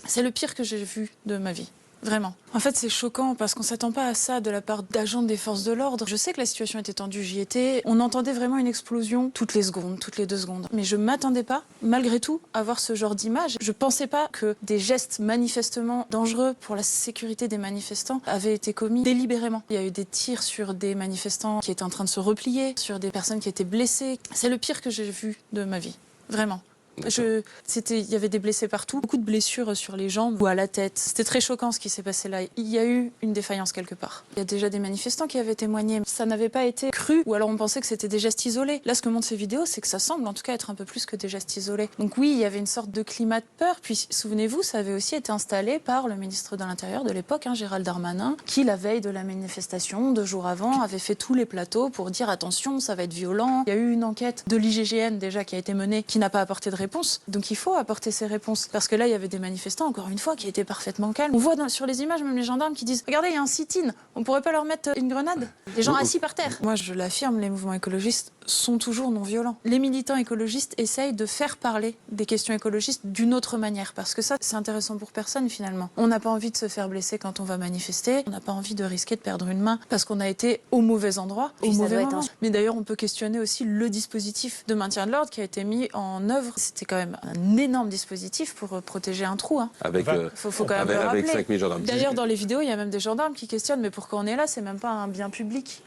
C'est le pire que j'ai vu de ma vie. Vraiment. En fait, c'est choquant parce qu'on s'attend pas à ça de la part d'agents des forces de l'ordre. Je sais que la situation était tendue, j'y étais. On entendait vraiment une explosion toutes les secondes, toutes les 2 secondes. Mais je m'attendais pas, malgré tout, à voir ce genre d'image. Je pensais pas que des gestes manifestement dangereux pour la sécurité des manifestants avaient été commis délibérément. Il y a eu des tirs sur des manifestants qui étaient en train de se replier, sur des personnes qui étaient blessées. C'est le pire que j'ai vu de ma vie. Vraiment. Il y avait des blessés partout, beaucoup de blessures sur les jambes ou à la tête. C'était très choquant ce qui s'est passé là. Il y a eu une défaillance quelque part. Il y a déjà des manifestants qui avaient témoigné. Ça n'avait pas été cru ou alors on pensait que c'était des gestes isolés. Là, ce que montrent ces vidéos, c'est que ça semble en tout cas être un peu plus que des gestes isolés. Donc oui, il y avait une sorte de climat de peur. Puis souvenez-vous, ça avait aussi été installé par le ministre de l'Intérieur de l'époque, Gérald Darmanin, qui la veille de la manifestation, 2 jours avant, avait fait tous les plateaux pour dire attention, ça va être violent. Il y a eu une enquête de l'IGGN déjà qui a été menée, qui n'a pas apporté de réponse. Donc il faut apporter ces réponses. Parce que là, il y avait des manifestants, encore une fois, qui étaient parfaitement calmes. On voit sur les images, même les gendarmes qui disent « Regardez, il y a un sit-in, on pourrait pas leur mettre une grenade ?» Des gens assis par terre. Moi, je l'affirme, les mouvements écologistes sont toujours non violents. Les militants écologistes essayent de faire parler des questions écologistes d'une autre manière. Parce que ça, c'est intéressant pour personne, finalement. On n'a pas envie de se faire blesser quand on va manifester. On n'a pas envie de risquer de perdre une main parce qu'on a été au mauvais endroit, au mauvais moment. Mais d'ailleurs, on peut questionner aussi le dispositif de maintien de l'ordre qui a été mis en œuvre. C'était quand même un énorme dispositif pour protéger un trou. Hein. Faut quand même le rappeler. Avec 5000 gendarmes. D'ailleurs, dans les vidéos, il y a même des gendarmes qui questionnent mais pourquoi on est là? C'est même pas un bien public.